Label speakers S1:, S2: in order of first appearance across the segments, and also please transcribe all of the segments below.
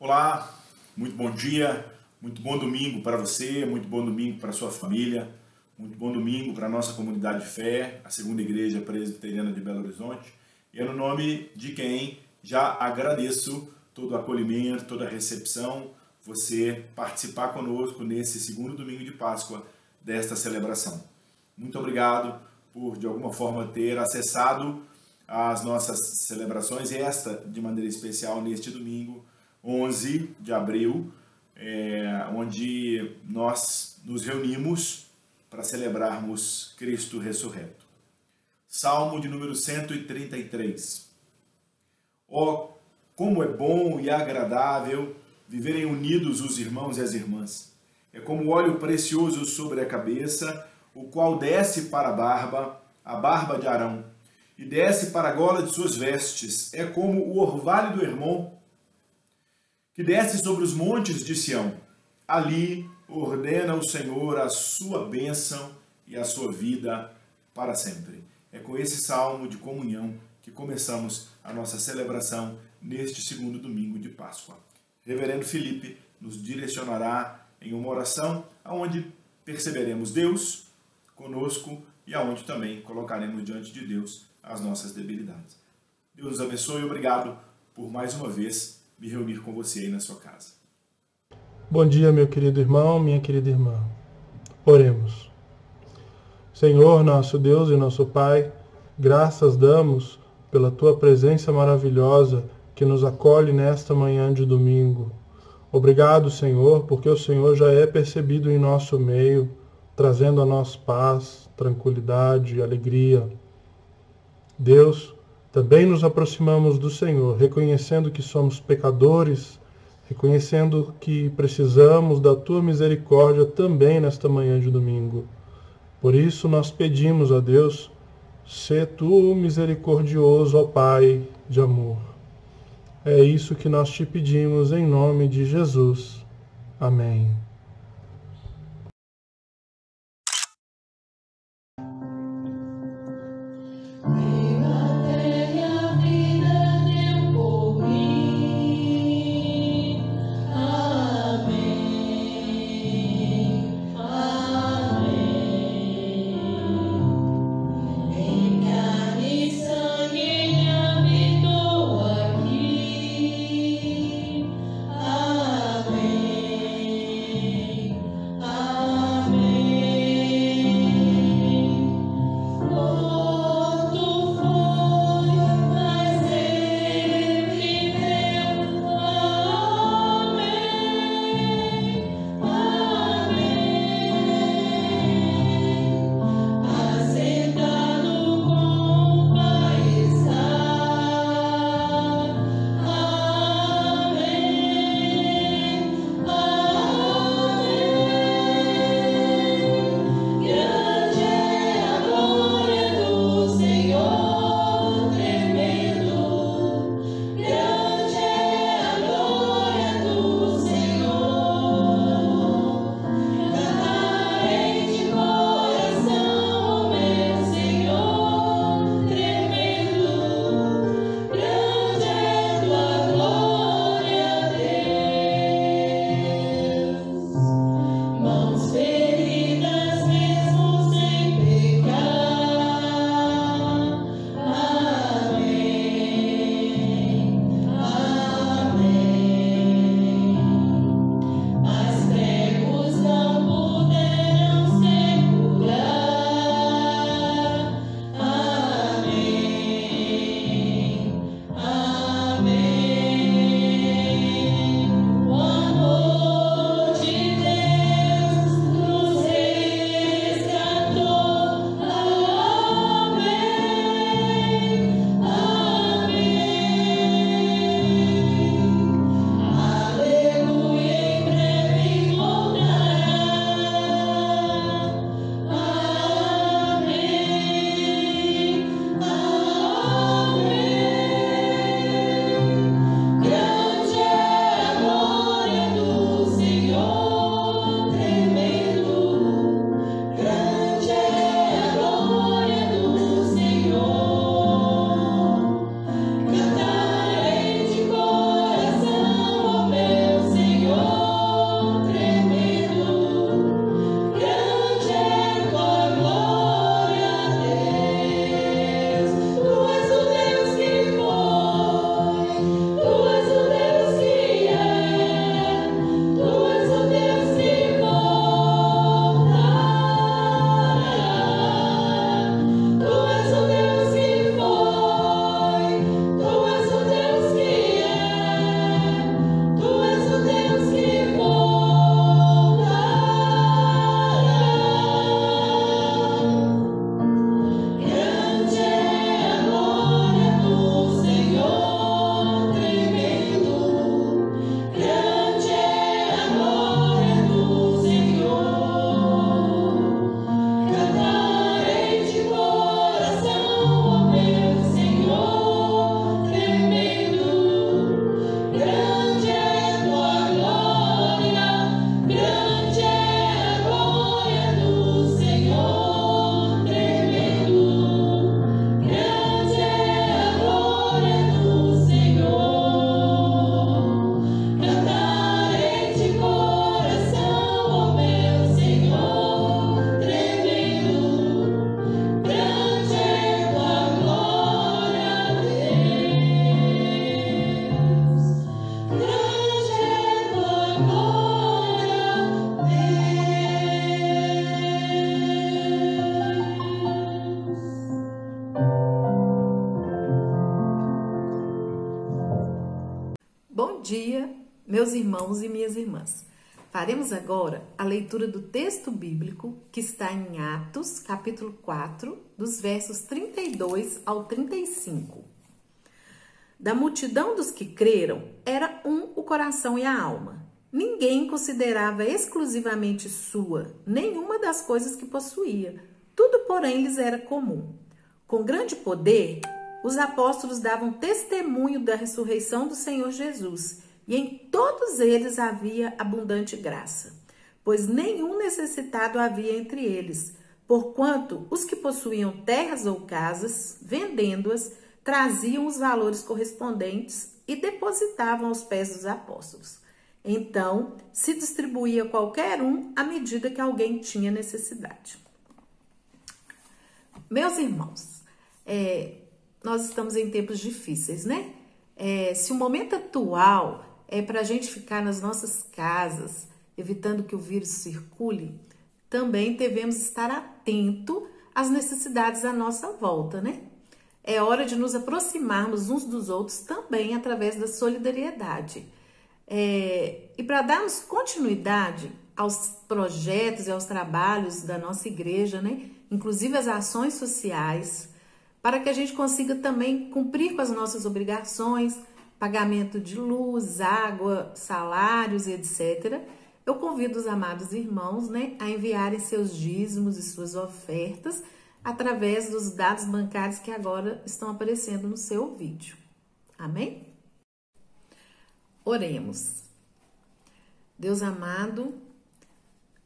S1: Olá, muito bom dia, muito bom domingo para você, muito bom domingo para a sua família, muito bom domingo para a nossa comunidade de fé, a Segunda Igreja Presbiteriana de Belo Horizonte. E é no nome de quem já agradeço todo o acolhimento, toda a recepção, você participar conosco nesse segundo domingo de Páscoa desta celebração. Muito obrigado por, de alguma forma, ter acessado as nossas celebrações, esta de maneira especial neste domingo, 11 de abril, onde nós nos reunimos para celebrarmos Cristo ressurreto. Salmo de número 133. Oh, como é bom e agradável viverem unidos os irmãos e as irmãs. É como óleo precioso sobre a cabeça, o qual desce para a barba de Arão, e desce para a gola de suas vestes. É como o orvalho do Hermon, que desce sobre os montes de Sião. Ali ordena o Senhor a sua bênção e a sua vida para sempre. É com esse salmo de comunhão que começamos a nossa celebração neste segundo domingo de Páscoa. Reverendo Felipe nos direcionará em uma oração onde perceberemos Deus conosco e aonde também colocaremos diante de Deus as nossas debilidades. Deus nos abençoe e obrigado por mais uma vez me reunir com você aí na sua casa.
S2: Bom dia, meu querido irmão, minha querida irmã. Oremos. Senhor, nosso Deus e nosso Pai, graças damos pela Tua presença maravilhosa que nos acolhe nesta manhã de domingo. Obrigado, Senhor, porque o Senhor já é percebido em nosso meio, trazendo a nós paz, tranquilidade e alegria. Deus, também nos aproximamos do Senhor, reconhecendo que somos pecadores, reconhecendo que precisamos da Tua misericórdia também nesta manhã de domingo. Por isso nós pedimos a Deus, sê Tu misericordioso, ó Pai de amor. É isso que nós te pedimos em nome de Jesus. Amém.
S3: Bom dia, meus irmãos e minhas irmãs. Faremos agora a leitura do texto bíblico que está em Atos, capítulo 4, dos versos 32 ao 35. Da multidão dos que creram, era o coração e a alma. Ninguém considerava exclusivamente sua nenhuma das coisas que possuía. Tudo, porém, lhes era comum. Com grande poder, os apóstolos davam testemunho da ressurreição do Senhor Jesus, e em todos eles havia abundante graça, pois nenhum necessitado havia entre eles, porquanto os que possuíam terras ou casas, vendendo-as, traziam os valores correspondentes e depositavam aos pés dos apóstolos. Então, se distribuía qualquer um à medida que alguém tinha necessidade. Meus irmãos, nós estamos em tempos difíceis, né? Se o momento atual é para a gente ficar nas nossas casas, evitando que o vírus circule, também devemos estar atento às necessidades à nossa volta, né? É hora de nos aproximarmos uns dos outros também através da solidariedade. E para darmos continuidade aos projetos e aos trabalhos da nossa igreja, né? Inclusive as ações sociais, para que a gente consiga também cumprir com as nossas obrigações, pagamento de luz, água, salários, etc. Eu convido os amados irmãos, né, a enviarem seus dízimos e suas ofertas através dos dados bancários que agora estão aparecendo no seu vídeo. Amém? Oremos. Deus amado,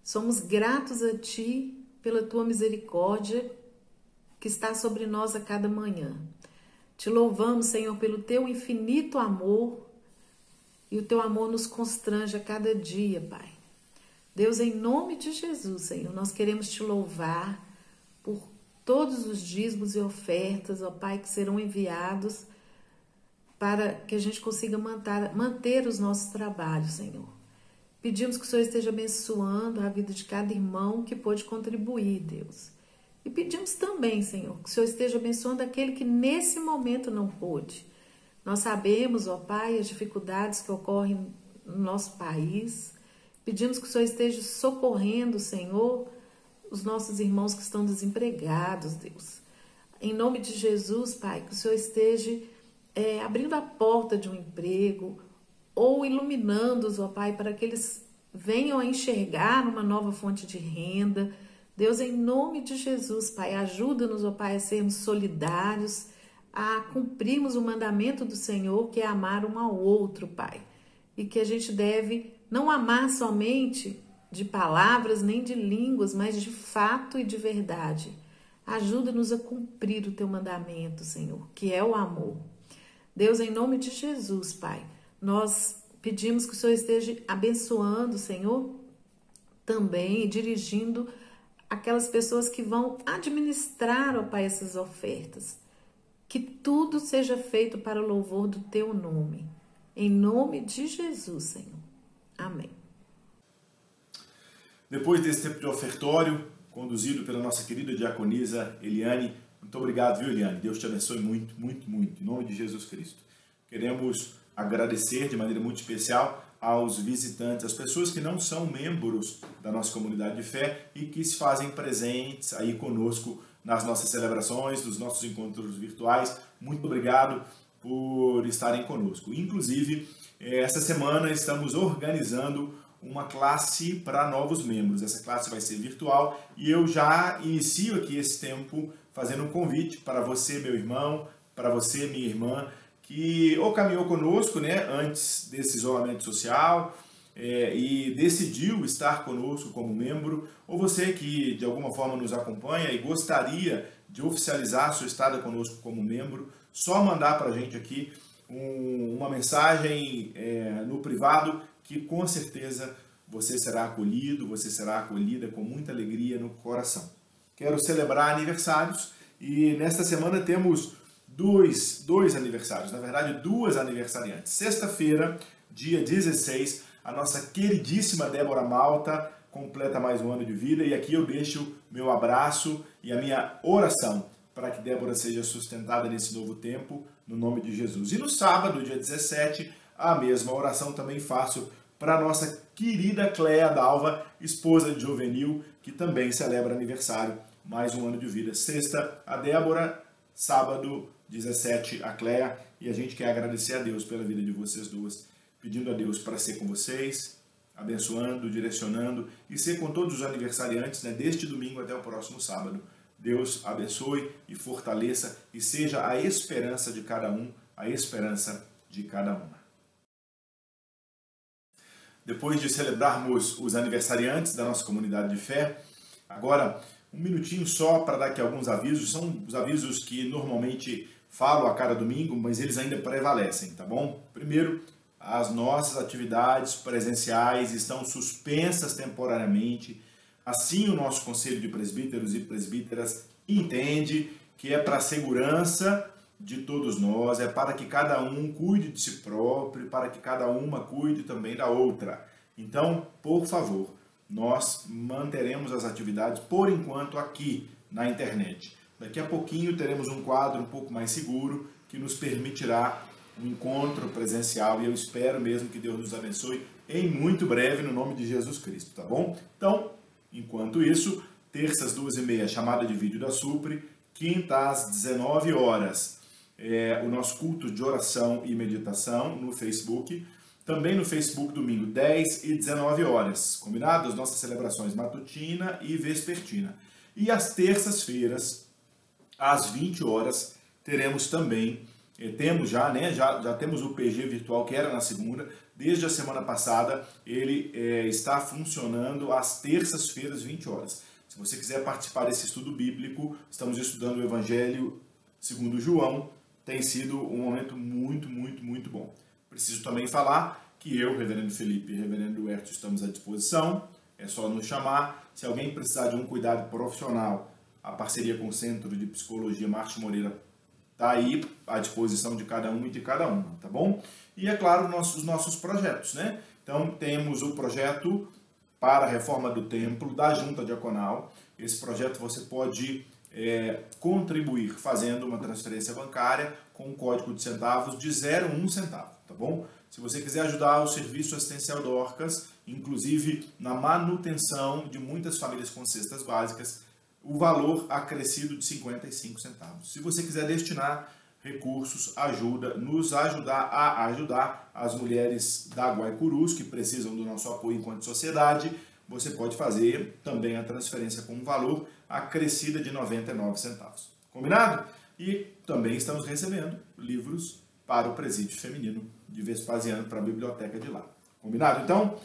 S3: somos gratos a Ti pela Tua misericórdia que está sobre nós a cada manhã. Te louvamos, Senhor, pelo Teu infinito amor, e o Teu amor nos constrange a cada dia, Pai. Deus, em nome de Jesus, Senhor, nós queremos Te louvar por todos os dízimos e ofertas, ó Pai, que serão enviados para que a gente consiga manter os nossos trabalhos, Senhor. Pedimos que o Senhor esteja abençoando a vida de cada irmão que pôde contribuir, Deus. E pedimos também, Senhor, que o Senhor esteja abençoando aquele que nesse momento não pôde. Nós sabemos, ó Pai, as dificuldades que ocorrem no nosso país. Pedimos que o Senhor esteja socorrendo, Senhor, os nossos irmãos que estão desempregados, Deus. Em nome de Jesus, Pai, que o Senhor esteja abrindo a porta de um emprego ou iluminando-os, ó Pai, para que eles venham a enxergar uma nova fonte de renda. Deus, em nome de Jesus, Pai, ajuda-nos, ó Pai, a sermos solidários, a cumprirmos o mandamento do Senhor, que é amar um ao outro, Pai. E que a gente deve não amar somente de palavras nem de línguas, mas de fato e de verdade. Ajuda-nos a cumprir o Teu mandamento, Senhor, que é o amor. Deus, em nome de Jesus, Pai, nós pedimos que o Senhor esteja abençoando, Senhor, também dirigindo aquelas pessoas que vão administrar, ó Pai, essas ofertas. Que tudo seja feito para o louvor do Teu nome. Em nome de Jesus, Senhor. Amém.
S1: Depois desse tempo de ofertório, conduzido pela nossa querida diaconisa Eliane, muito obrigado, viu, Eliane? Deus te abençoe muito, muito, muito, em nome de Jesus Cristo. Queremos agradecer de maneira muito especial aos visitantes, às pessoas que não são membros da nossa comunidade de fé e que se fazem presentes aí conosco nas nossas celebrações, nos nossos encontros virtuais. Muito obrigado por estarem conosco. Inclusive, essa semana estamos organizando uma classe para novos membros. Essa classe vai ser virtual e eu já inicio aqui esse tempo fazendo um convite para você, meu irmão, para você, minha irmã, que ou caminhou conosco, né, antes desse isolamento social e decidiu estar conosco como membro, ou você que de alguma forma nos acompanha e gostaria de oficializar sua estada conosco como membro, só mandar para a gente aqui uma mensagem no privado que com certeza você será acolhido, você será acolhida com muita alegria no coração. Quero celebrar aniversários e nesta semana temos dois aniversários, na verdade duas aniversariantes. Sexta-feira, dia 16, a nossa queridíssima Débora Malta completa mais um ano de vida e aqui eu deixo meu abraço e a minha oração para que Débora seja sustentada nesse novo tempo, no nome de Jesus. E no sábado, dia 17, a mesma oração também faço para a nossa querida Cléia Dalva, esposa de Jovenil, que também celebra aniversário, mais um ano de vida. Sexta, a Débora, sábado, 17, a Cléia, e a gente quer agradecer a Deus pela vida de vocês duas, pedindo a Deus para ser com vocês, abençoando, direcionando e ser com todos os aniversariantes, né, deste domingo até o próximo sábado. Deus abençoe e fortaleça e seja a esperança de cada um, a esperança de cada uma. Depois de celebrarmos os aniversariantes da nossa comunidade de fé, agora um minutinho só para dar aqui alguns avisos. São os avisos que normalmente falo a cada domingo, mas eles ainda prevalecem, tá bom? Primeiro, as nossas atividades presenciais estão suspensas temporariamente. Assim, o nosso Conselho de Presbíteros e Presbíteras entende que é para a segurança de todos nós, é para que cada um cuide de si próprio, para que cada uma cuide também da outra. Então, por favor, nós manteremos as atividades, por enquanto, aqui na internet. Daqui a pouquinho teremos um quadro um pouco mais seguro, que nos permitirá um encontro presencial, e eu espero mesmo que Deus nos abençoe em muito breve, no nome de Jesus Cristo, tá bom? Então, enquanto isso, terças 2h30, chamada de vídeo da Supre, quinta às 19 horas, o nosso culto de oração e meditação no Facebook, também no Facebook domingo 10 e 19 horas, combinado? As nossas celebrações matutina e vespertina. E às terças-feiras, às 20 horas, teremos também, já temos o PG virtual que era na segunda, desde a semana passada ele está funcionando às terças-feiras, 20 horas. Se você quiser participar desse estudo bíblico, estamos estudando o Evangelho segundo João, tem sido um momento muito, muito, muito bom. Preciso também falar que eu, Reverendo Felipe e Reverendo Herto, estamos à disposição, é só nos chamar. Se alguém precisar de um cuidado profissional, a parceria com o Centro de Psicologia Márcio Moreira está aí à disposição de cada um e de cada uma, tá bom? E é claro, os nossos projetos, né? Então temos o projeto para a reforma do templo da Junta Diaconal. Esse projeto você pode contribuir fazendo uma transferência bancária com um código de centavos de 0,1 centavo, tá bom? Se você quiser ajudar o Serviço Assistencial Dorcas, inclusive na manutenção de muitas famílias com cestas básicas, o valor acrescido de 55 centavos. Se você quiser destinar recursos, nos ajudar a ajudar as mulheres da Guaicurus que precisam do nosso apoio enquanto sociedade, você pode fazer também a transferência com um valor acrescido de 99 centavos. Combinado? E também estamos recebendo livros para o presídio feminino de Vespasiano para a biblioteca de lá. Combinado? Então,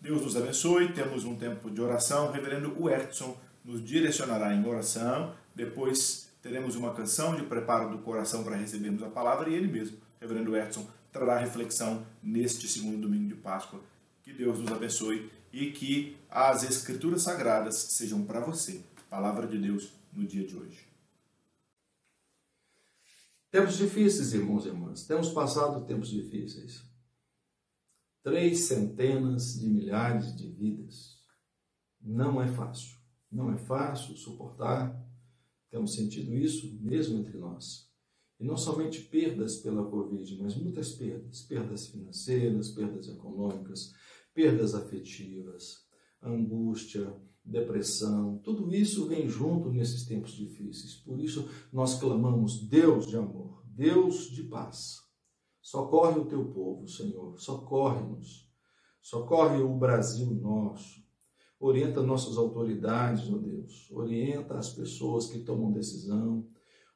S1: Deus nos abençoe, temos um tempo de oração. O reverendo Huertson nos direcionará em oração, depois teremos uma canção de preparo do coração para recebermos a palavra e ele mesmo, reverendo Huertson, trará reflexão neste segundo domingo de Páscoa. Que Deus nos abençoe e que as Escrituras Sagradas sejam para você, palavra de Deus no dia de hoje.
S4: Tempos difíceis, irmãos e irmãs. Temos passado tempos difíceis. 300 de milhares de vidas. Não é fácil. Não é fácil suportar. Temos sentido isso mesmo entre nós. E não somente perdas pela Covid, mas muitas perdas. Perdas financeiras, perdas econômicas, perdas afetivas, angústia, depressão. Tudo isso vem junto nesses tempos difíceis. Por isso nós clamamos: Deus de amor, Deus de paz. Socorre o teu povo, Senhor. Socorre-nos. Socorre o Brasil nosso. Orienta nossas autoridades, ó Deus. Orienta as pessoas que tomam decisão.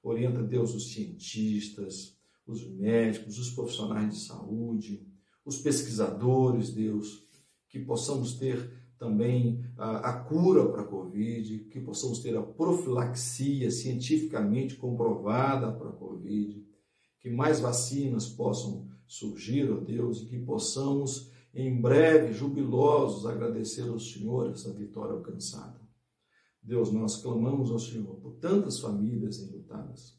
S4: Orienta, Deus, os cientistas, os médicos, os profissionais de saúde, os pesquisadores, Deus. Que possamos ter também a cura para a Covid, que possamos ter a profilaxia cientificamente comprovada para a Covid, que mais vacinas possam surgir, ó Deus, e que possamos em breve, jubilosos, agradecer ao Senhor essa vitória alcançada. Deus, nós clamamos ao Senhor por tantas famílias enlutadas.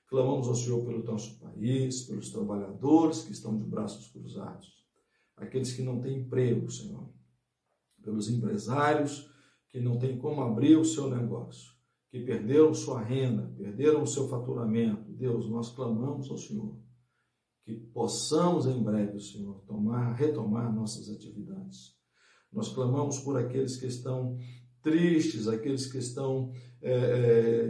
S4: Clamamos ao Senhor pelo nosso país, pelos trabalhadores que estão de braços cruzados, aqueles que não têm emprego, Senhor, pelos empresários que não têm como abrir o seu negócio, que perderam sua renda, perderam o seu faturamento. Deus, nós clamamos ao Senhor que possamos em breve, Senhor, retomar nossas atividades. Nós clamamos por aqueles que estão tristes, aqueles que estão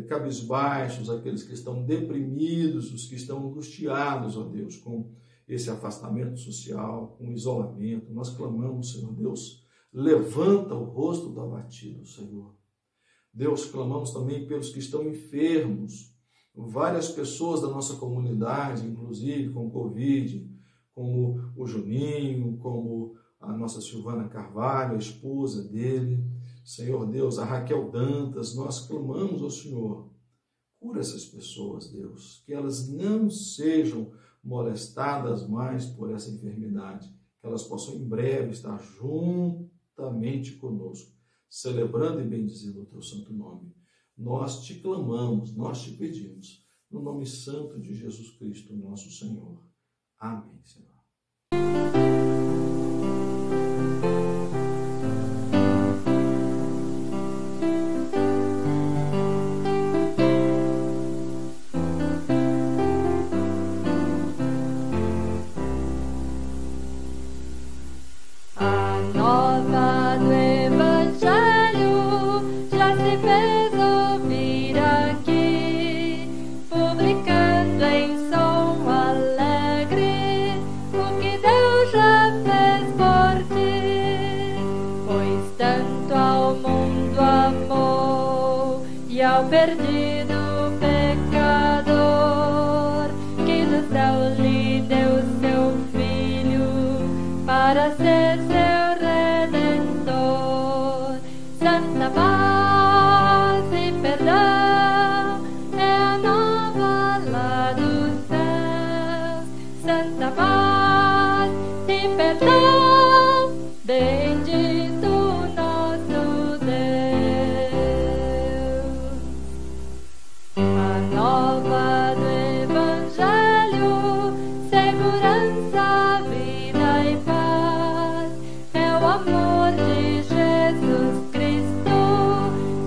S4: cabisbaixos, aqueles que estão deprimidos, os que estão angustiados, ó Deus, com esse afastamento social, com o isolamento. Nós clamamos, Senhor Deus, levanta o rosto do abatido, Senhor. Deus, clamamos também pelos que estão enfermos, várias pessoas da nossa comunidade, inclusive com Covid, como o Juninho, como a nossa Silvana Carvalho, a esposa dele, Senhor Deus, a Raquel Dantas. Nós clamamos ao Senhor, cura essas pessoas, Deus, que elas não sejam molestadas mais por essa enfermidade, que elas possam em breve estar juntamente conosco, celebrando e bendizendo o teu santo nome. Nós te clamamos, nós te pedimos, no nome santo de Jesus Cristo, nosso Senhor. Amém, Senhor.
S5: Perdido pecador, que do céu lhe deu seu Filho para ser seu Redentor. Santa paz e perdão é a nova lá dos céus. Santa paz e perdão, bendito nosso Deus. Nova do Evangelho, segurança, vida e paz, é o amor de Jesus Cristo,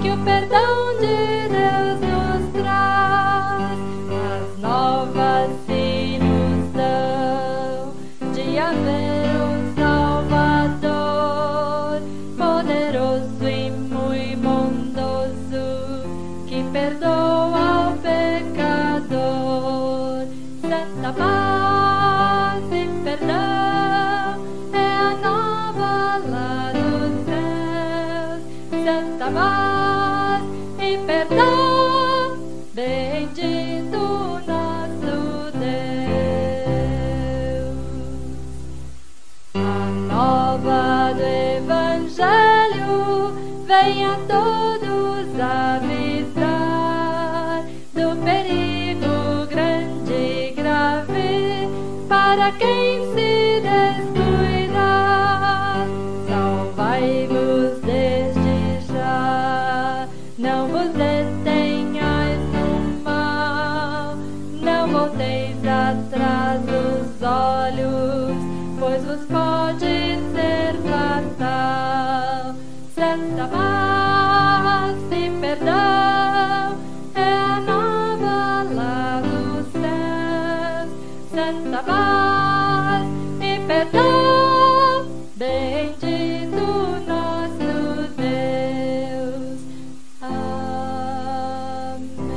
S5: que o perdão de Deus nos traz. As novas se nos dão de haver um Salvador, poderoso e muito bondoso, que perdoa Santa paz e perdão é a nova lá dos céus. Santa paz e perdão, bendito nosso Deus. A nova do Evangelho vem a todos avisar do perigo grande e grave para quem se descuidar. Salvai-vos desde já, não vos detenhais no mal, não volteis atrás os olhos, pois vos pode ser fatal. Santa paz e perdão é a nova lá dos céus. Santa paz e perdão, bendito nosso Deus.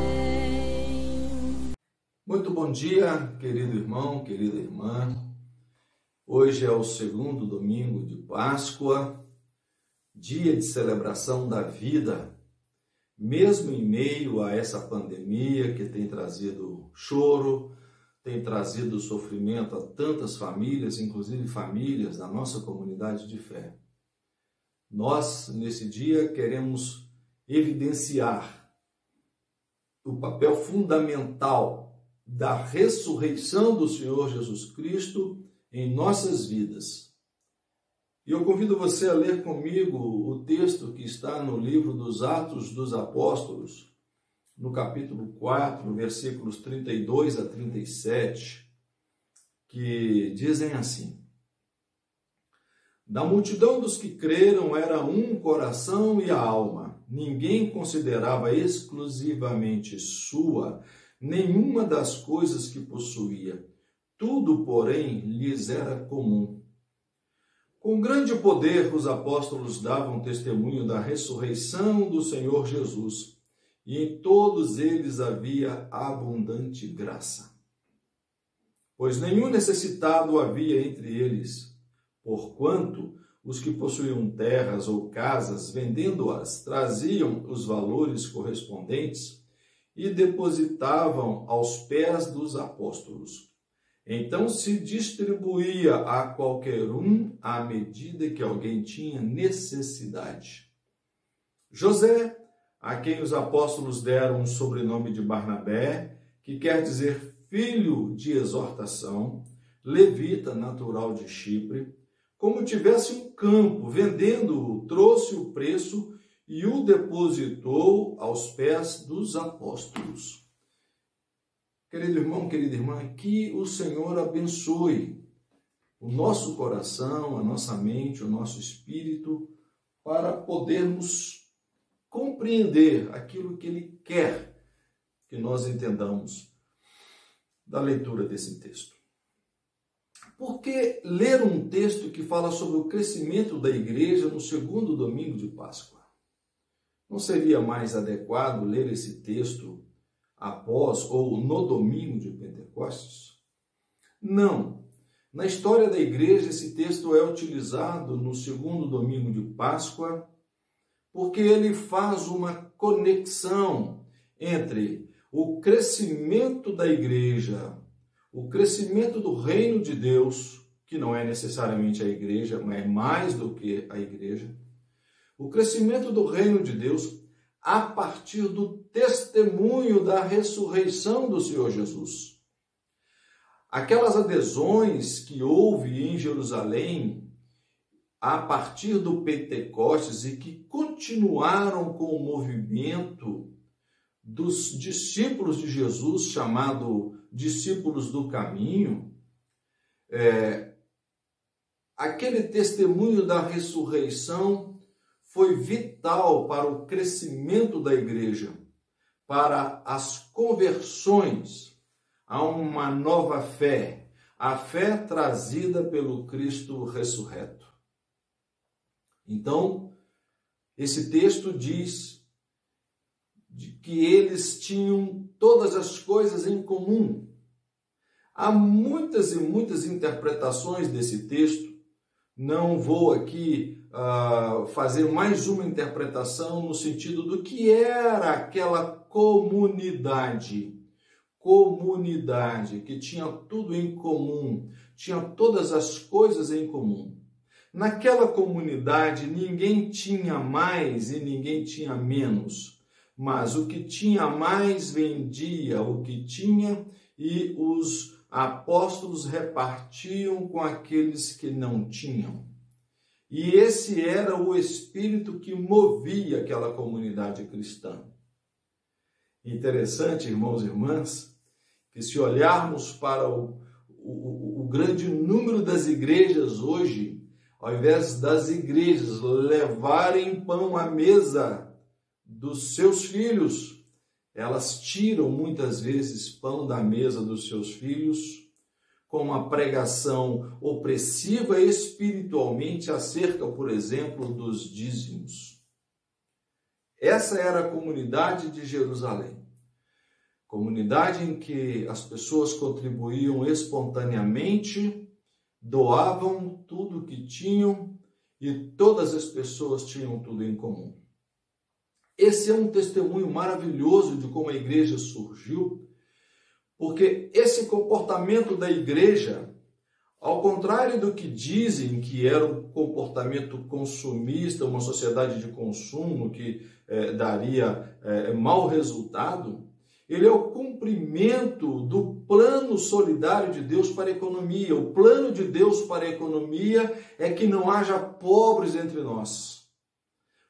S5: Amém.
S4: Muito bom dia, querido irmão, querida irmã. Hoje é o segundo domingo de Páscoa, dia de celebração da vida, mesmo em meio a essa pandemia que tem trazido choro, tem trazido sofrimento a tantas famílias, inclusive famílias da nossa comunidade de fé. Nós, nesse dia, queremos evidenciar o papel fundamental da ressurreição do Senhor Jesus Cristo em nossas vidas. E eu convido você a ler comigo o texto que está no livro dos Atos dos Apóstolos, no capítulo 4, versículos 32 a 37, que dizem assim: Da multidão dos que creram era um coração e alma, ninguém considerava exclusivamente sua nenhuma das coisas que possuía. tudo, porém, lhes era comum. Com grande poder, os apóstolos davam testemunho da ressurreição do Senhor Jesus, e em todos eles havia abundante graça. Pois nenhum necessitado havia entre eles, porquanto os que possuíam terras ou casas, vendendo-as, traziam os valores correspondentes e depositavam aos pés dos apóstolos. Então se distribuía a qualquer um à medida que alguém tinha necessidade. José, a quem os apóstolos deram o sobrenome de Barnabé, que quer dizer filho de exortação, levita, natural de Chipre, como tivesse um campo, vendendo-o, trouxe o preço e o depositou aos pés dos apóstolos. Querido irmão, querida irmã, que o Senhor abençoe o nosso coração, a nossa mente, o nosso espírito, para podermos compreender aquilo que Ele quer que nós entendamos da leitura desse texto. Por que ler um texto que fala sobre o crescimento da igreja no segundo domingo de Páscoa? Não seria mais adequado ler esse texto após ou no domingo de Pentecostes? Não. Na história da igreja, esse texto é utilizado no segundo domingo de Páscoa porque ele faz uma conexão entre o crescimento da igreja, o crescimento do reino de Deus, que não é necessariamente a igreja, mas é mais do que a igreja, o crescimento do reino de Deus a partir do testemunho da ressurreição do Senhor Jesus. Aquelas adesões que houve em Jerusalém a partir do Pentecostes e que continuaram com o movimento dos discípulos de Jesus, chamado discípulos do caminho, aquele testemunho da ressurreição foi vital para o crescimento da igreja, para as conversões a uma nova fé, a fé trazida pelo Cristo ressurreto. Então, esse texto diz de que eles tinham todas as coisas em comum. Há muitas e muitas interpretações desse texto. Não vou aqui fazer mais uma interpretação no sentido do que era aquela comunidade que tinha tudo em comum, tinha todas as coisas em comum. Naquela comunidade ninguém tinha mais e ninguém tinha menos, mas o que tinha mais vendia o que tinha e os apóstolos repartiam com aqueles que não tinham. E esse era o espírito que movia aquela comunidade cristã. Interessante, irmãos e irmãs, que se olharmos para o grande número das igrejas hoje, ao invés das igrejas levarem pão à mesa dos seus filhos, elas tiram muitas vezes pão da mesa dos seus filhos com uma pregação opressiva espiritualmente acerca, por exemplo, dos dízimos. Essa era a comunidade de Jerusalém. Comunidade em que as pessoas contribuíam espontaneamente, doavam tudo o que tinham e todas as pessoas tinham tudo em comum. Esse é um testemunho maravilhoso de como a igreja surgiu, porque esse comportamento da igreja, ao contrário do que dizem que era um comportamento consumista, uma sociedade de consumo que daria mau resultado, ele é o cumprimento do plano solidário de Deus para a economia. O plano de Deus para a economia é que não haja pobres entre nós.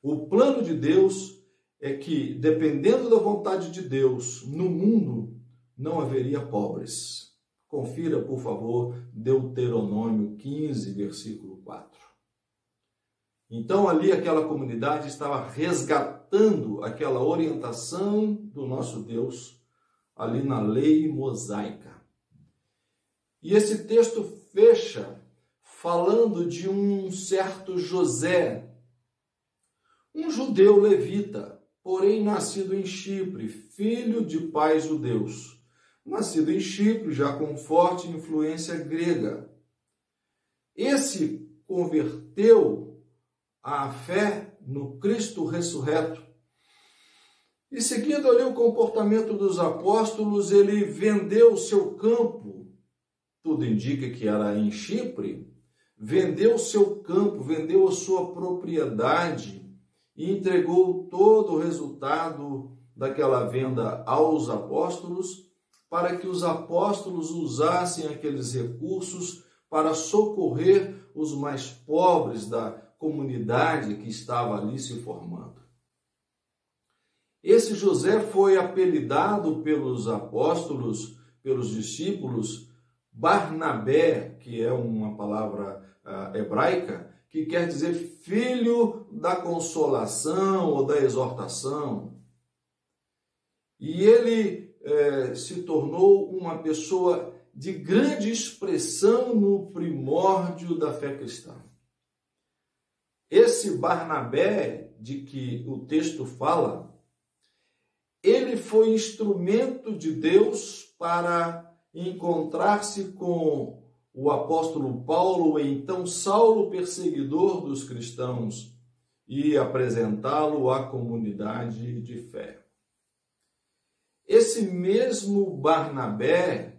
S4: O plano de Deus é que, dependendo da vontade de Deus, no mundo não haveria pobres. Confira, por favor, Deuteronômio 15, versículo 4. Então, ali aquela comunidade estava resgatando aquela orientação do nosso Deus, ali na lei mosaica. E esse texto fecha falando de um certo José, um judeu levita, porém nascido em Chipre, filho de pais judeus. Nascido em Chipre, já com forte influência grega. Esse converteu à fé no Cristo ressurreto. E seguindo ali o comportamento dos apóstolos, ele vendeu o seu campo, tudo indica que era em Chipre, vendeu o seu campo, vendeu a sua propriedade e entregou todo o resultado daquela venda aos apóstolos, para que os apóstolos usassem aqueles recursos para socorrer os mais pobres da comunidade que estava ali se formando. Esse José foi apelidado pelos apóstolos, pelos discípulos, Barnabé, que é uma palavra hebraica, que quer dizer filho da consolação ou da exortação. E ele se tornou uma pessoa de grande expressão no primórdio da fé cristã. Esse Barnabé, de que o texto fala, ele foi instrumento de Deus para encontrar-se com o apóstolo Paulo, então Saulo, perseguidor dos cristãos, e apresentá-lo à comunidade de fé. Esse mesmo Barnabé,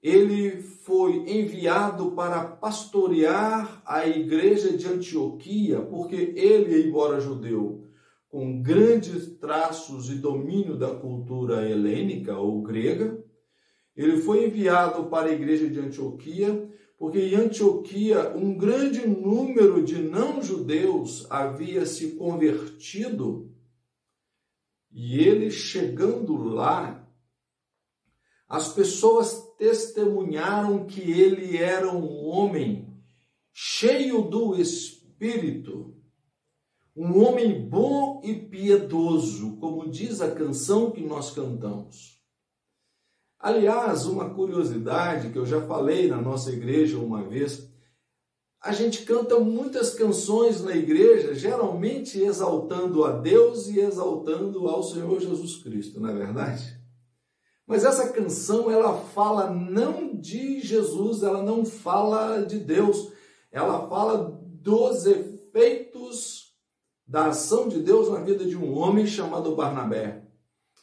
S4: ele foi enviado para pastorear a igreja de Antioquia, porque ele, embora judeu, com grandes traços e domínio da cultura helênica ou grega, ele foi enviado para a igreja de Antioquia, porque em Antioquia um grande número de não-judeus havia se convertido, e ele chegando lá, as pessoas testemunharam que ele era um homem cheio do Espírito, um homem bom e piedoso, como diz a canção que nós cantamos. Aliás, uma curiosidade que eu já falei na nossa igreja uma vez, a gente canta muitas canções na igreja, geralmente exaltando a Deus e exaltando ao Senhor Jesus Cristo, não é verdade? Mas essa canção, ela fala não de Jesus, ela não fala de Deus, ela fala dos efeitos da ação de Deus na vida de um homem chamado Barnabé.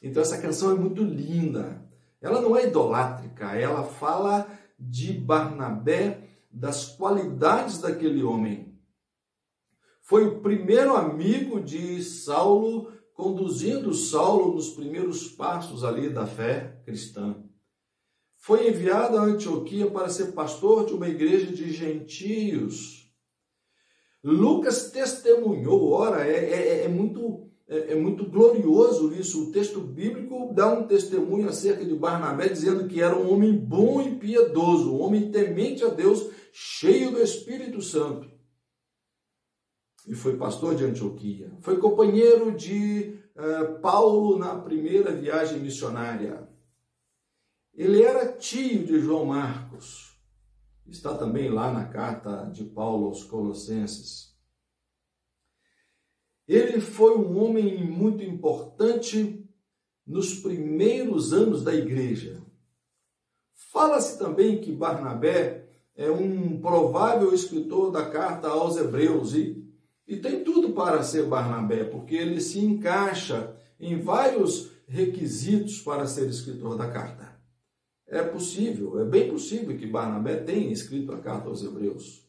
S4: Então essa canção é muito linda. Ela não é idolátrica, ela fala de Barnabé, das qualidades daquele homem. Foi o primeiro amigo de Saulo, conduzindo Saulo nos primeiros passos ali da fé cristã. Foi enviado a Antioquia para ser pastor de uma igreja de gentios. Lucas testemunhou, ora, é muito glorioso isso. O texto bíblico dá um testemunho acerca de Barnabé, dizendo que era um homem bom e piedoso, um homem temente a Deus, cheio do Espírito Santo. E foi pastor de Antioquia. Foi companheiro de Paulo na primeira viagem missionária. Ele era tio de João Marcos. Está também lá na carta de Paulo aos Colossenses. Ele foi um homem muito importante nos primeiros anos da igreja. Fala-se também que Barnabé é um provável escritor da carta aos Hebreus e tem tudo para ser Barnabé, porque ele se encaixa em vários requisitos para ser escritor da carta. É possível, é bem possível que Barnabé tenha escrito a carta aos Hebreus.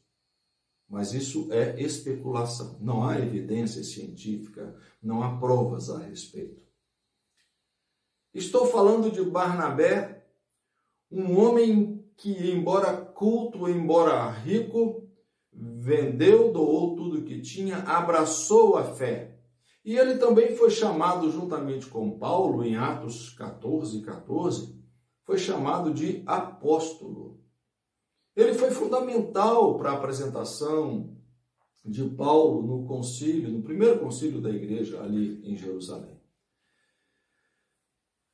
S4: Mas isso é especulação. Não há evidência científica, não há provas a respeito. Estou falando de Barnabé, um homem que, embora culto, embora rico, vendeu, doou tudo que tinha, abraçou a fé. E ele também foi chamado, juntamente com Paulo, em Atos 14, foi chamado de apóstolo. Ele foi fundamental para a apresentação de Paulo no concílio, no primeiro concílio da igreja ali em Jerusalém.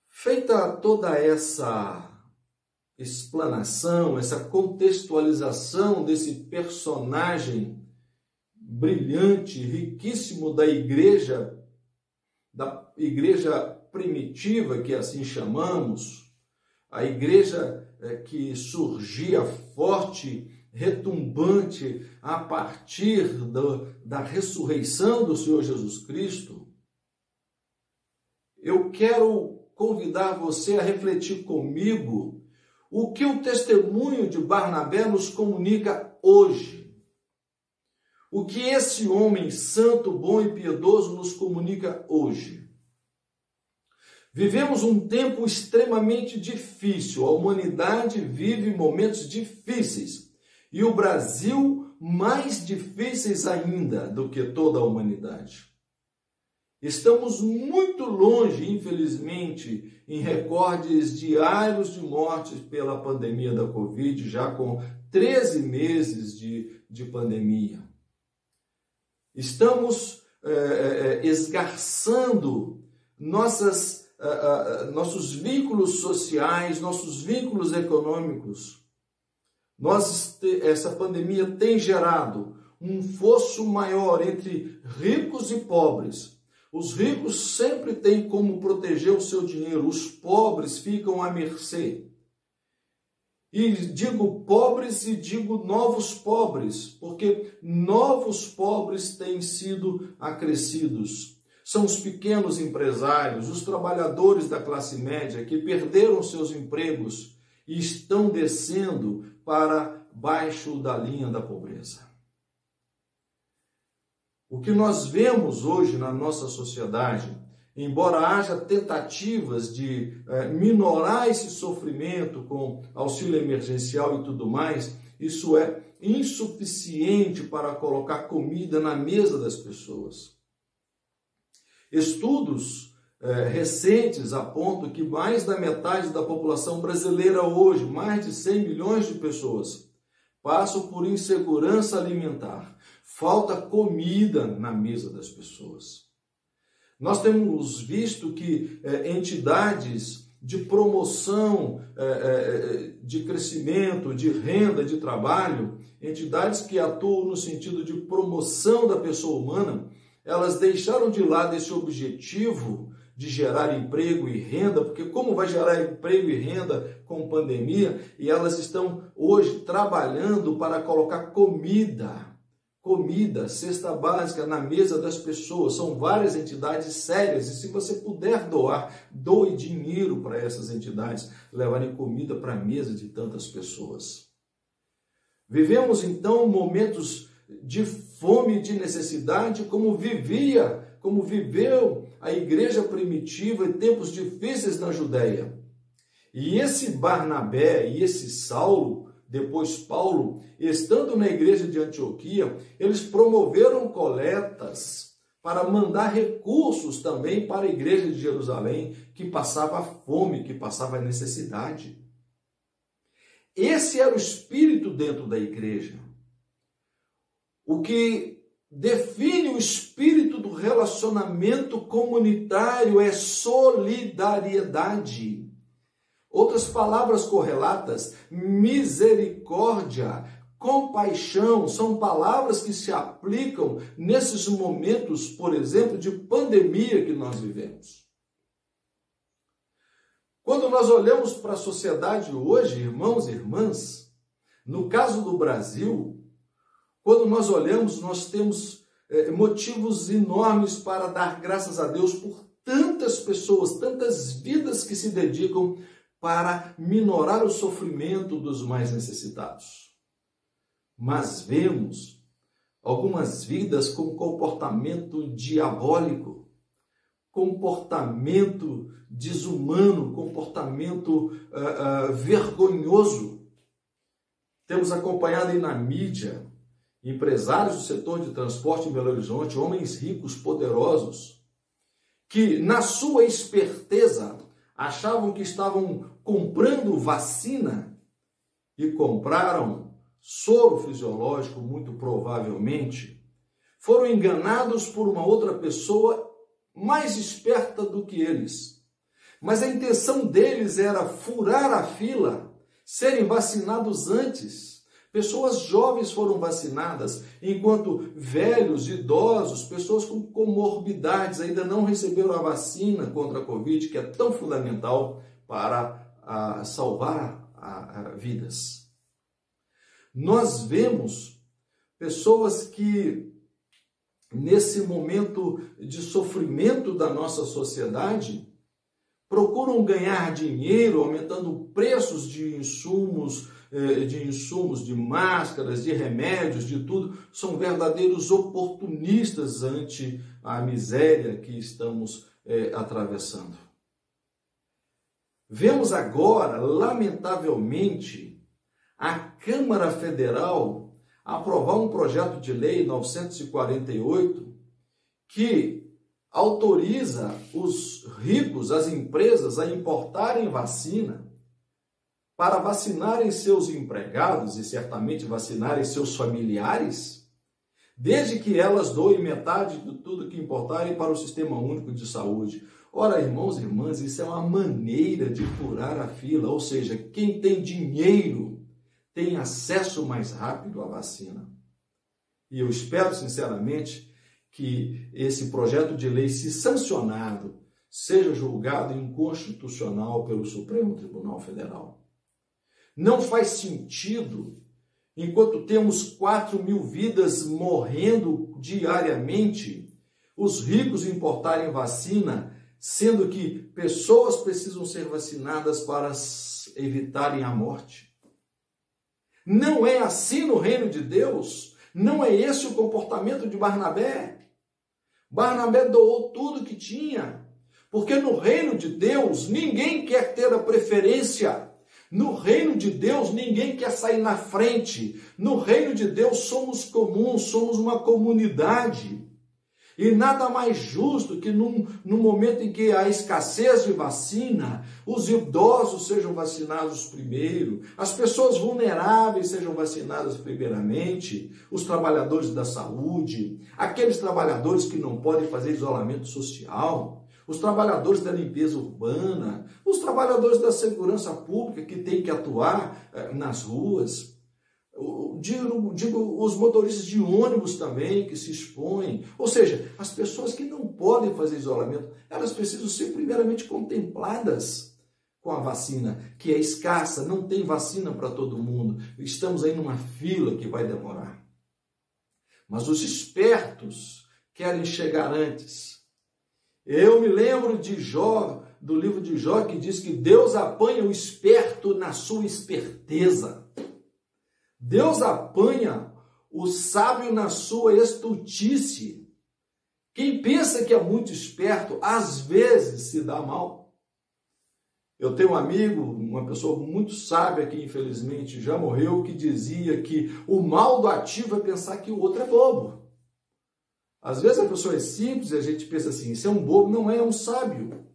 S4: Feita toda essa explanação, essa contextualização desse personagem brilhante, riquíssimo da igreja primitiva, que assim chamamos, a igreja que surgia forte, retumbante a partir da ressurreição do Senhor Jesus Cristo. Eu quero convidar você a refletir comigo o que o testemunho de Barnabé nos comunica hoje. O que esse homem santo, bom e piedoso nos comunica hoje. Vivemos um tempo extremamente difícil, a humanidade vive momentos difíceis e o Brasil mais difíceis ainda do que toda a humanidade. Estamos muito longe, infelizmente, em recordes diários de mortes pela pandemia da Covid, já com 13 meses de pandemia. Estamos esgarçando nossos vínculos sociais, nossos vínculos econômicos. Essa pandemia tem gerado um fosso maior entre ricos e pobres. Os ricos sempre têm como proteger o seu dinheiro, os pobres ficam à mercê. E digo pobres e digo novos pobres, porque novos pobres têm sido acrescidos. São os pequenos empresários, os trabalhadores da classe média que perderam seus empregos e estão descendo para baixo da linha da pobreza. O que nós vemos hoje na nossa sociedade, embora haja tentativas de minorar esse sofrimento com auxílio emergencial e tudo mais, isso é insuficiente para colocar comida na mesa das pessoas. Estudos recentes apontam que mais da metade da população brasileira hoje, mais de 100 milhões de pessoas, passam por insegurança alimentar. Falta comida na mesa das pessoas. Nós temos visto que entidades de promoção, de crescimento, de renda, de trabalho, entidades que atuam no sentido de promoção da pessoa humana, elas deixaram de lado esse objetivo de gerar emprego e renda, porque como vai gerar emprego e renda com pandemia? E elas estão hoje trabalhando para colocar comida, cesta básica na mesa das pessoas. São várias entidades sérias e se você puder doar, doe dinheiro para essas entidades levarem comida para a mesa de tantas pessoas. Vivemos então momentos de fome e de necessidade como viveu a igreja primitiva em tempos difíceis na Judéia. E esse Barnabé e esse Saulo, depois Paulo, estando na igreja de Antioquia, eles promoveram coletas para mandar recursos também para a igreja de Jerusalém, que passava fome, que passava necessidade. Esse era o espírito dentro da igreja. O que define o espírito do relacionamento comunitário é solidariedade. Outras palavras correlatas, misericórdia, compaixão, são palavras que se aplicam nesses momentos, por exemplo, de pandemia que nós vivemos. Quando nós olhamos para a sociedade hoje, irmãos e irmãs, no caso do Brasil, quando nós olhamos, nós temos motivos enormes para dar graças a Deus por tantas pessoas, tantas vidas que se dedicam para minorar o sofrimento dos mais necessitados. Mas vemos algumas vidas com comportamento diabólico, comportamento desumano, comportamento vergonhoso. Temos acompanhado aí na mídia empresários do setor de transporte em Belo Horizonte, homens ricos, poderosos, que na sua esperteza achavam que estavam comprando vacina e compraram soro fisiológico, muito provavelmente, foram enganados por uma outra pessoa mais esperta do que eles. Mas a intenção deles era furar a fila, serem vacinados antes. Pessoas jovens foram vacinadas, enquanto velhos, idosos, pessoas com comorbidades ainda não receberam a vacina contra a Covid, que é tão fundamental para salvar vidas. Nós vemos pessoas que, nesse momento de sofrimento da nossa sociedade, procuram ganhar dinheiro aumentando preços de insumos, de máscaras, de remédios, de tudo. São verdadeiros oportunistas ante a miséria que estamos atravessando. Vemos agora, lamentavelmente, a Câmara Federal aprovar um projeto de lei 948 que autoriza os ricos, as empresas, a importarem vacina para vacinarem seus empregados e certamente vacinarem seus familiares, desde que elas doem metade de tudo que importarem para o Sistema Único de Saúde. Ora, irmãos e irmãs, isso é uma maneira de furar a fila, ou seja, quem tem dinheiro tem acesso mais rápido à vacina. E eu espero, sinceramente, que esse projeto de lei, se sancionado, seja julgado inconstitucional pelo Supremo Tribunal Federal. Não faz sentido, enquanto temos 4.000 vidas morrendo diariamente, os ricos importarem vacina, sendo que pessoas precisam ser vacinadas para evitarem a morte. Não é assim no reino de Deus. Não é esse o comportamento de Barnabé. Barnabé doou tudo que tinha, porque no reino de Deus ninguém quer ter a preferência. No reino de Deus ninguém quer sair na frente. No reino de Deus somos comuns, somos uma comunidade. E nada mais justo que no momento em que há escassez de vacina, os idosos sejam vacinados primeiro, as pessoas vulneráveis sejam vacinadas primeiramente, os trabalhadores da saúde, aqueles trabalhadores que não podem fazer isolamento social, os trabalhadores da limpeza urbana, os trabalhadores da segurança pública que têm que atuar nas ruas. Digo os motoristas de ônibus também que se expõem, ou seja, as pessoas que não podem fazer isolamento, elas precisam ser primeiramente contempladas com a vacina, que é escassa, não tem vacina para todo mundo, estamos aí numa fila que vai demorar. Mas os espertos querem chegar antes. Eu me lembro de Jó, do livro de Jó, que diz que Deus apanha o esperto na sua esperteza. Deus apanha o sábio na sua estultice. Quem pensa que é muito esperto, às vezes se dá mal. Eu tenho um amigo, uma pessoa muito sábia que infelizmente já morreu, que dizia que o mal do ativo é pensar que o outro é bobo. Às vezes a pessoa é simples e a gente pensa assim, isso é um bobo, não é um sábio.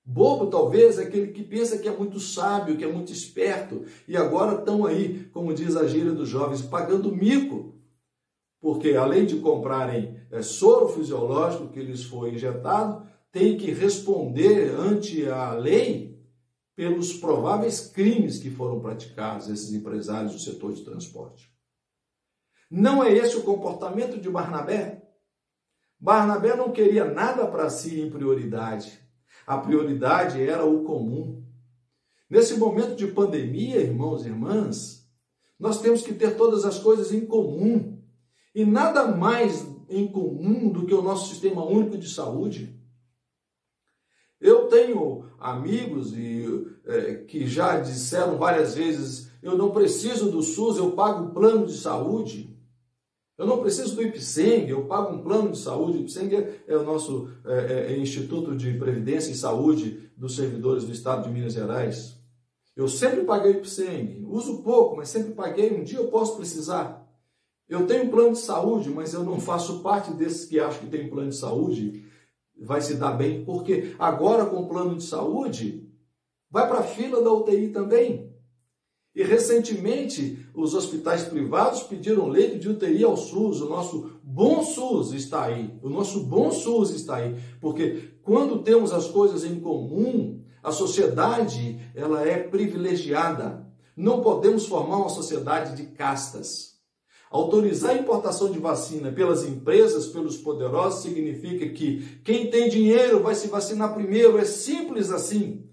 S4: Bobo, talvez, é aquele que pensa que é muito sábio, que é muito esperto, e agora estão aí, como diz a gíria dos jovens, pagando mico, porque além de comprarem soro fisiológico que lhes foi injetado, tem que responder ante a lei pelos prováveis crimes que foram praticados esses empresários do setor de transporte. Não é esse o comportamento de Barnabé? Barnabé não queria nada para si em prioridade. A prioridade era o comum. Nesse momento de pandemia, irmãos e irmãs, nós temos que ter todas as coisas em comum. E nada mais em comum do que o nosso Sistema Único de Saúde. Eu tenho amigos que já disseram várias vezes, eu não preciso do SUS, eu pago o plano de saúde. Eu não preciso do IPSENG, eu pago um plano de saúde. O IPSENG é o nosso Instituto de Previdência e Saúde dos servidores do Estado de Minas Gerais. Eu sempre paguei o IPSENG, uso pouco, mas sempre paguei, um dia eu posso precisar. Eu tenho plano de saúde, mas eu não faço parte desses que acham que tem plano de saúde, vai se dar bem, porque agora com o plano de saúde, vai para a fila da UTI também. E recentemente, os hospitais privados pediram leito de UTI ao SUS. O nosso bom SUS está aí. O nosso bom SUS está aí. Porque quando temos as coisas em comum, a sociedade ela é privilegiada. Não podemos formar uma sociedade de castas. Autorizar a importação de vacina pelas empresas, pelos poderosos, significa que quem tem dinheiro vai se vacinar primeiro. É simples assim.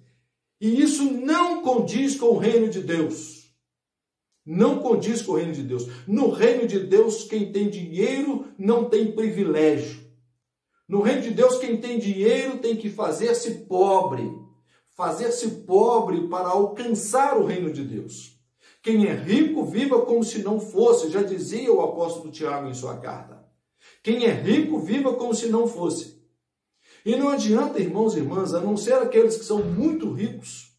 S4: E isso não condiz com o reino de Deus. Não condiz com o reino de Deus. No reino de Deus, quem tem dinheiro não tem privilégio. No reino de Deus, quem tem dinheiro tem que fazer-se pobre. Fazer-se pobre para alcançar o reino de Deus. Quem é rico, viva como se não fosse, já dizia o apóstolo Tiago em sua carta. Quem é rico, viva como se não fosse. E não adianta, irmãos e irmãs, a não ser aqueles que são muito ricos,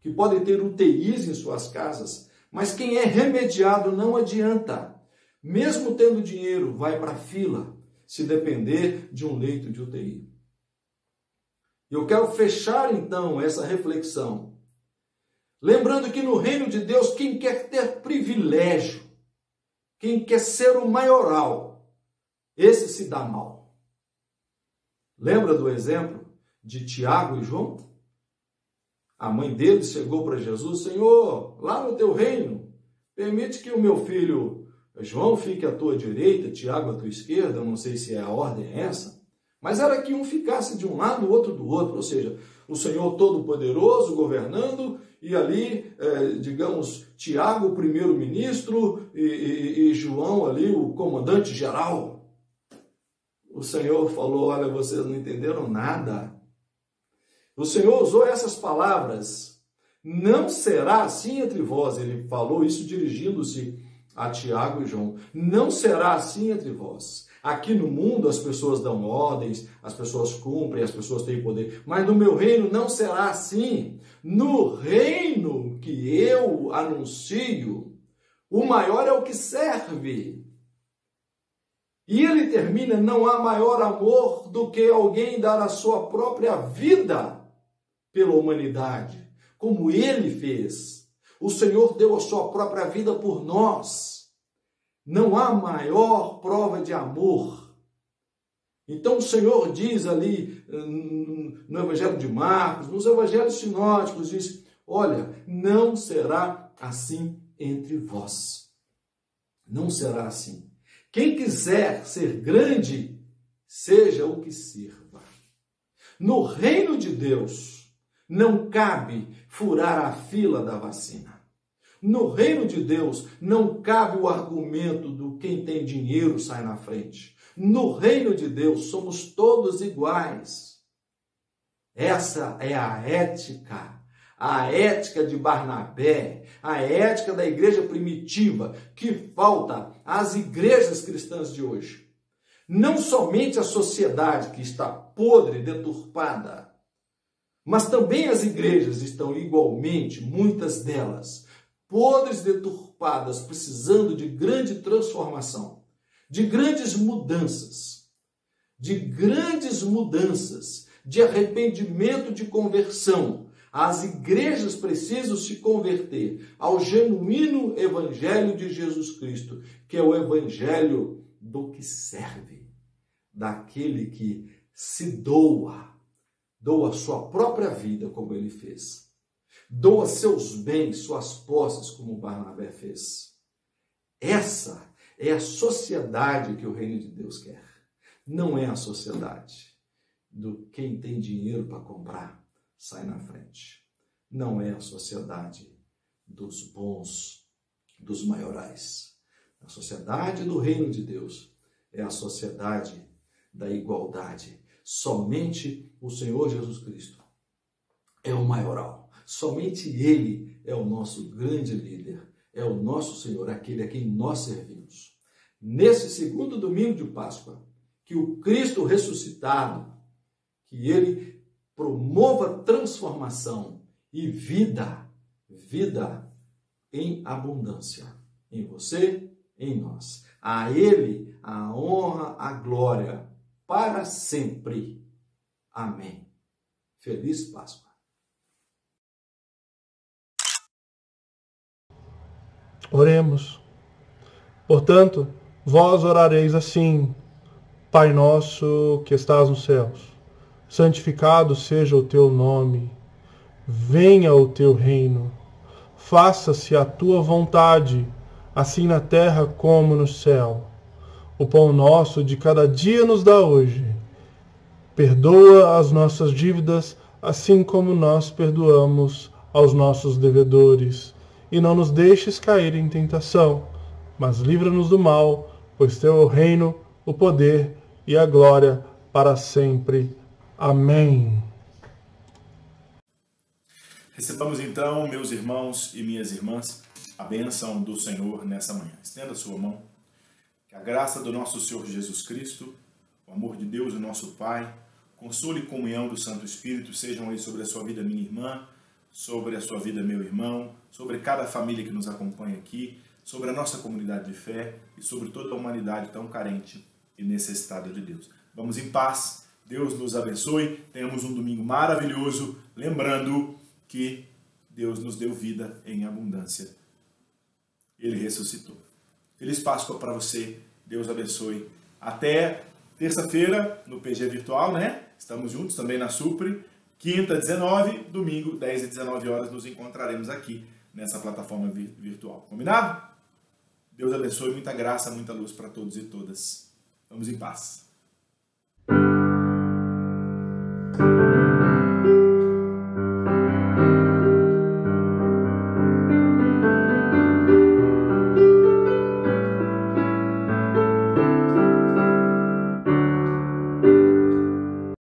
S4: que podem ter UTIs em suas casas, mas quem é remediado não adianta. Mesmo tendo dinheiro, vai para a fila, se depender de um leito de UTI. Eu quero fechar, então, essa reflexão, lembrando que no reino de Deus, quem quer ter privilégio, quem quer ser o maioral, esse se dá mal. Lembra do exemplo de Tiago e João? A mãe deles chegou para Jesus: Senhor, lá no teu reino, permite que o meu filho João fique à tua direita, Tiago à tua esquerda. Eu não sei se a ordem é essa. Mas era que um ficasse de um lado, o outro do outro, ou seja, o Senhor Todo-Poderoso governando, e ali, digamos, Tiago, o primeiro-ministro, e João ali, o comandante-geral. O Senhor falou: olha, vocês não entenderam nada. O Senhor usou essas palavras: não será assim entre vós. Ele falou isso dirigindo-se a Tiago e João. Não será assim entre vós. Aqui no mundo as pessoas dão ordens, as pessoas cumprem, as pessoas têm poder. Mas no meu reino não será assim. No reino que eu anuncio, o maior é o que serve. E ele termina: não há maior amor do que alguém dar a sua própria vida pela humanidade, como ele fez. O Senhor deu a sua própria vida por nós. Não há maior prova de amor. Então o Senhor diz ali no Evangelho de Marcos, nos Evangelhos sinóticos, diz: olha, não será assim entre vós. Não será assim. Quem quiser ser grande, seja o que sirva. No reino de Deus, não cabe furar a fila da vacina. No reino de Deus, não cabe o argumento do quem tem dinheiro sai na frente. No reino de Deus, somos todos iguais. Essa é a ética de Barnabé, a ética da igreja primitiva, que falta às igrejas cristãs de hoje. Não somente a sociedade que está podre, deturpada, mas também as igrejas estão igualmente, muitas delas, podres, deturpadas, precisando de grande transformação, de grandes mudanças, de arrependimento, de conversão. As igrejas precisam se converter ao genuíno evangelho de Jesus Cristo, que é o evangelho do que serve, daquele que se doa sua própria vida como ele fez. Doa seus bens, suas posses, como Barnabé fez. Essa é a sociedade que o reino de Deus quer. Não é a sociedade do quem tem dinheiro para comprar, sai na frente. Não é a sociedade dos bons, dos maiorais. A sociedade do reino de Deus é a sociedade da igualdade. Somente o Senhor Jesus Cristo é o maioral. Somente Ele é o nosso grande líder, é o nosso Senhor, aquele a quem nós servimos. Nesse segundo domingo de Páscoa, que o Cristo ressuscitado, que Ele promova transformação e vida em abundância, em você, em nós. A Ele a honra, a glória, para sempre. Amém. Feliz Páscoa.
S2: Oremos. Portanto, vós orareis assim: Pai nosso que estás nos céus, santificado seja o teu nome. Venha o teu reino. faça-se a tua vontade, assim na terra como no céu. O pão nosso de cada dia nos dá hoje. Perdoa as nossas dívidas, assim como nós perdoamos aos nossos devedores. E não nos deixes cair em tentação, mas livra-nos do mal, pois teu é o reino, o poder e a glória para sempre. Amém.
S1: Recebamos então, meus irmãos e minhas irmãs, a bênção do Senhor nessa manhã. Estenda a sua mão. Que a graça do nosso Senhor Jesus Cristo, o amor de Deus, o nosso Pai, consolo e comunhão do Santo Espírito sejam aí sobre a sua vida, minha irmã, sobre a sua vida, meu irmão, sobre cada família que nos acompanha aqui, sobre a nossa comunidade de fé e sobre toda a humanidade tão carente e necessitada de Deus. Vamos em paz, Deus nos abençoe, tenhamos um domingo maravilhoso, lembrando que Deus nos deu vida em abundância. Ele ressuscitou. Feliz Páscoa para você, Deus abençoe. Até terça-feira no PG Virtual, né? Estamos juntos também na Supre. Quinta, 19, domingo, 10 e 19 horas, nos encontraremos aqui nessa plataforma virtual. Combinado? Deus abençoe, muita graça, muita luz para todos e todas. Vamos em paz.